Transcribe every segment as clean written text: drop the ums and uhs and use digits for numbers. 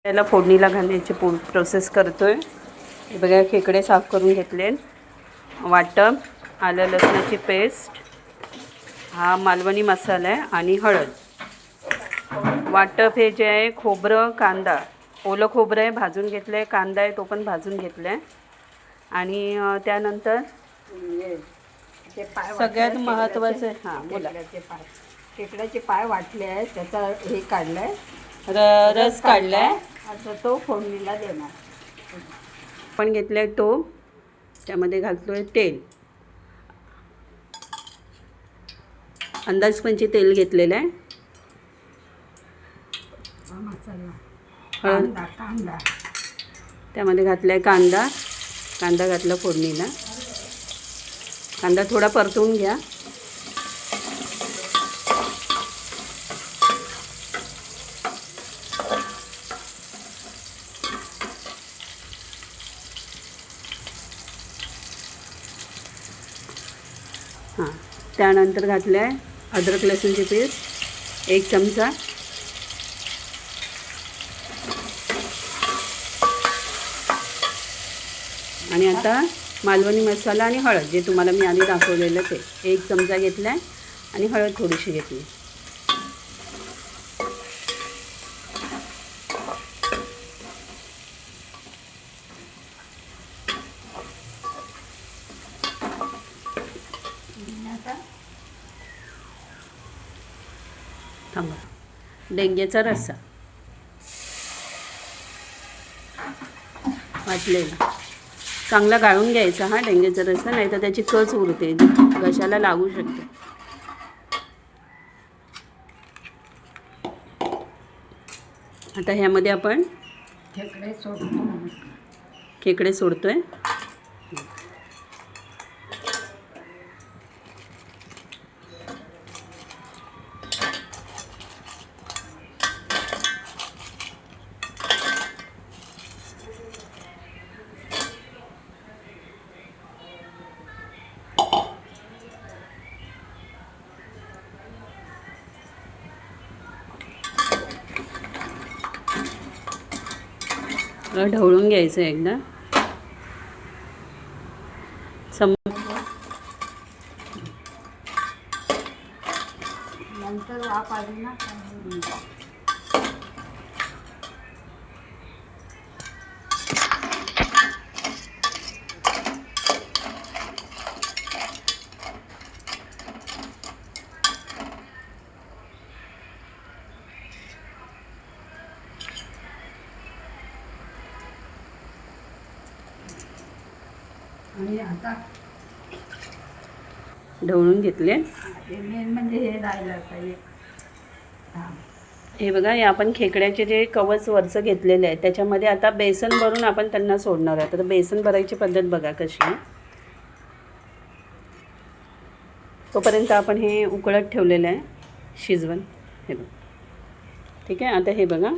त्याला फोडणीला घालण्याची प्रोसेस करतोय। हे बघा, खेकडे साफ करून घेतले, वाटण, आलं लसणाची पेस्ट, हा मालवणी मसाला आहे आणि हळद। वाटप हे जे आहे खोबरं, कांदा, ओलं खोबरं आहे भाजून घेतलं आहे, कांदा आहे तो पण भाजून घेतला आहे आणि त्यानंतर सगळ्यात महत्त्वाचं आहे हां बोला, खेकड्याचे पाय वाटले आहेत, त्याचा हे काढलाय, रस काढलाय, आता तो फोडणीला देणार। पण घेतलाय तो, त्यामध्ये घालतोय तेल, अंदाजपंची तेल घेतलेलं आहे, मसाला, हळद, कांदा त्यामध्ये घातलाय कांदा, कांदा घातला फोडणीला, कांदा थोडा परतवून घ्या। हां, त्यानंतर घातलं आहे अद्रक लसूणची पेस्ट 1 चमचा, आणि आता मालवणी मसाला आणि हळद जे तुम्हाला मी आधी दाखवलेलं ते 1 चमचा घेतला आहे आणि हळद थोडीशी घेतली। थांबा, डेंग्याचा रस्सा वाटलेला चांगला गाळून घ्यायचा हा डेंग्याचा रस्सा, नाही तर त्याची कच उरते, घशाला लागू शकते। आता ह्यामध्ये आपण खेकडे सोडतोय। ढवळून घ्यायचं एकदा, नंतर वाफ आली ना, आणि आता ढवळून घेतले। मेन म्हणजे हे राहिलं पाहिजे। हे बघा, हे आपण खेकड्याचे जे कवच वरचं घेतलेले आहे त्याच्यामध्ये आता बेसन भरून आपण त्यांना सोडणार आहे। तर बेसन भरायची पद्धत बघा कशी आहे। तोपर्यंत आपण हे उकळत ठेवलेलं आहे शिजवून, हे बघा, ठीक आहे। आता हे बघा,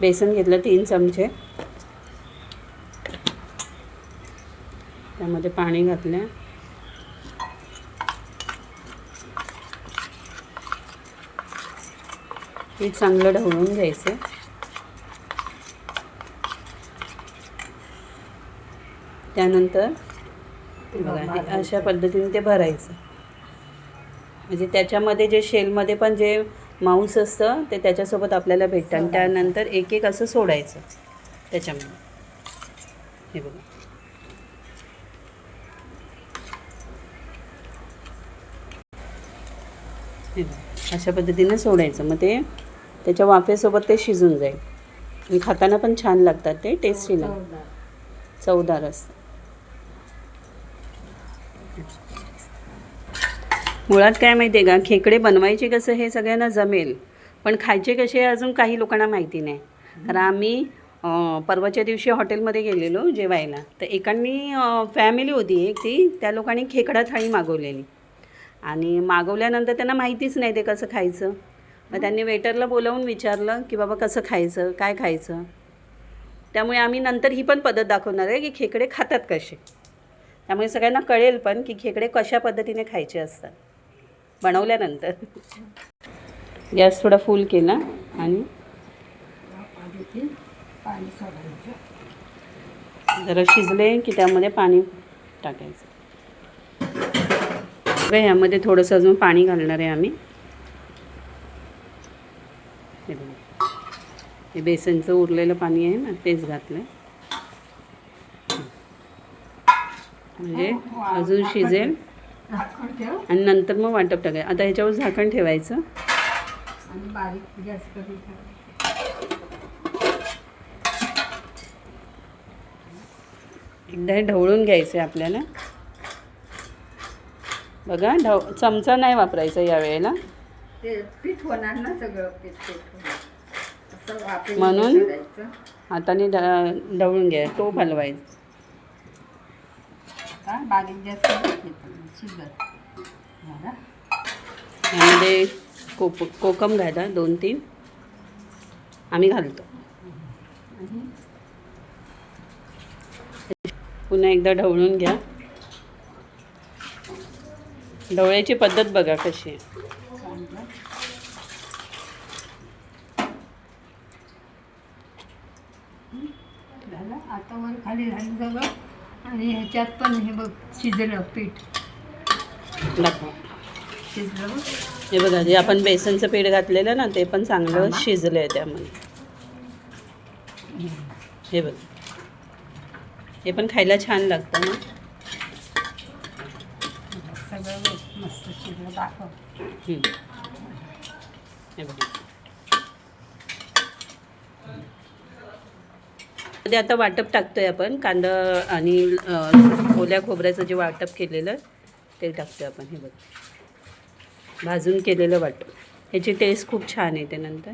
बेसन घेतलं 3 चमचे, त्यामध्ये पाणी घातलं, हे चांगलं ढवळून घ्यायचं। त्यानंतर बघा हे अशा पद्धतीने ते भरायचं, म्हणजे त्याच्यामध्ये जे शेलमध्ये पण जे मांस असतं ते त्याच्यासोबत आपल्याला भेटतं, आणि त्यानंतर एक एक असं सोडायचं त्याच्यामध्ये, हे बघा। हे बघा अशा पद्धतीने सोडायचं, मग ते त्याच्या वाफेसोबत ते शिजून जाईल आणि खाताना पण छान लागतात, ते टेस्टी लागतात, चवदार असतं। मुळात काय माहिती आहे का, खेकडे बनवायचे कसं हे सगळ्यांना जमेल, पण खायचे कसे हे अजून काही लोकांना माहिती नाही। कारण आम्ही परवाच्या दिवशी हॉटेलमध्ये गेलेलो जेवायला, तर एकांनी फॅमिली होती एक, ती त्या लोकांनी खेकडा थाळी मागवलेली, आणि मागवल्यानंतर त्यांना माहितीच नाही ते कसं खायचं। मग त्यांनी वेटरला बोलावून विचारलं की बाबा कसं खायचं, काय खायचं। त्यामुळे आम्ही नंतर ही पण पद्धत दाखवणार आहे की खेकडे खातात कसे, त्यामुळे सगळ्यांना कळेल पण की खेकडे कशा पद्धतीने खायचे असतात। बनवल्यानंतर. गॅस थोडा फुल केला आणि पाणी सोडायचं. जरा शिजले की त्यामध्ये पाणी टाकायचं. बघा ह्यामध्ये थोडंसं अजून पाणी घालणार आहे आम्ही. हे बघा, हे बेसनचं उरलेलं पाणी आहे ना तेच घातलं म्हणजे अजून शिजेल झाकण ठेव आणि नंतर मग वाटप टाकायचं. आता ह्याच्यावर झाकण ठेवायचं आणि बारीक गॅस करून ठेवायचं. एकदा हे ढवळून घ्यायचं आहे आपल्याला. बघा चमचा नाही वापरायचा यावेळेला ते पीठ होणार ना सगळं पीठ होणार. असं वाफेने म्हणून करायचं. हाताने ढवळून घ्या. टोप हलवायचं. का बारीक गॅस करून शिजत झाला. यामध्ये कोकम घाला 2-3 आम्ही घालतो. आणि पुन्हा एकदा ढवळून घ्या. ढवळ्याची पद्धत बघा कशी आहे. चांगलं झालं. आता वर खाली झालं सगळं. आणि ह्याच्यात पण हे बघ शिजलं पीठ दाखवा. शिजलं बघ. हे बघा जे आपण बेसनचं पीठ घातलेलं ना ते पण चांगलं शिजलं आहे त्यामध्ये. हे बघ हे पण खायला छान लागतं ना. सगळं मस्त शिजलं दाखव. हे बघा मध्ये आता वाटप टाकतोय आपण. कांदा आणि ओल्या खोबऱ्याचं जे वाटप केलेलं ते टाकतोय आपण. हे बघा भाजून केलेलं वाटप. ह्याची टेस्ट खूप छान येते. नंतर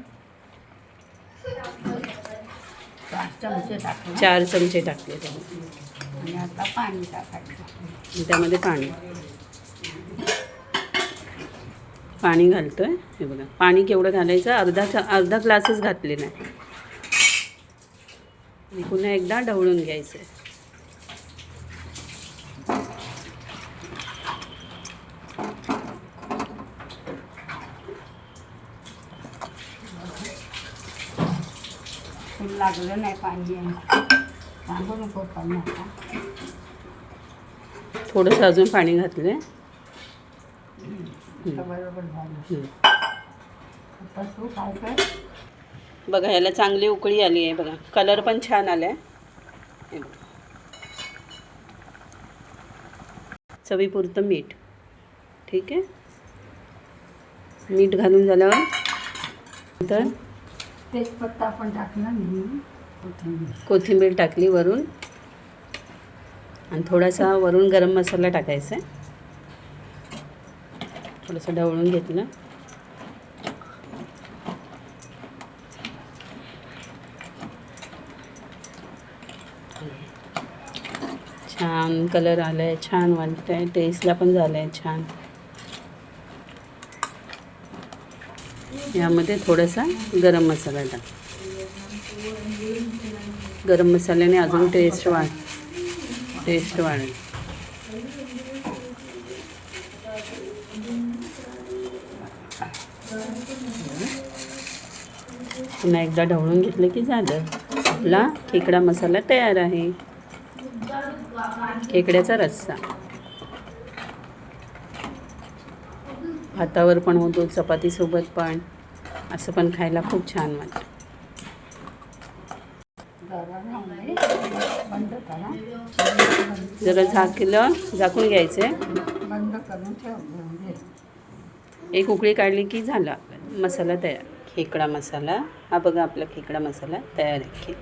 4 चमचे टाकले 4 चमचे टाकले त्यामध्ये. आणि आता पाणी टाकायचं. त्यामध्ये पाणी घालतोय. हे बघा पाणी केवढं घालायचं. अर्धा ग्लासच घातले नाही. आणि पुन्हा एकदा ढवळून घ्यायचं. फुल लागलं नाही पाणी. सांगू नको पाणी आता. थोडंसं अजून पाणी घातलं आहे. आता बरोबर झालं. आता तू काय कर. बघा ह्याला चांगली उकळी आली आहे. बघा कलर पण छान आला आहे. चवीपुरतं मीठ. ठीक आहे. मीठ घालून झाल्यावर नंतर तेजपत्ता आपण टाकला नाही. कोथिंबीर टाकली वरून. आणि थोडासा वरून गरम मसाला टाकायचा आहे. थोडंसं ढवळून घेतलं. छान कलर आला आहे. छान वाटतं आहे. टेस्टला पण झालं आहे छान. यामध्ये थोडासा गरम मसाला टाक. गरम मसाल्याने अजून टेस्ट वाढेल. पुन्हा एकदा ढवळून घेतलं की झालं. आपला खेकडा मसाला तयार आहे. खेकड्याचा रस्सा भातावर पण होतो, चपातीसोबत पण. असं पण खायला खूप छान वाटतं. बंद करा. जरा झाकून घ्यायचं आहे. बंद करून ठेव. एक उकळी काढली की झाला मसाला तयार. खेकडा मसाला हा बघा आपला खेकडा मसाला तयार आहे.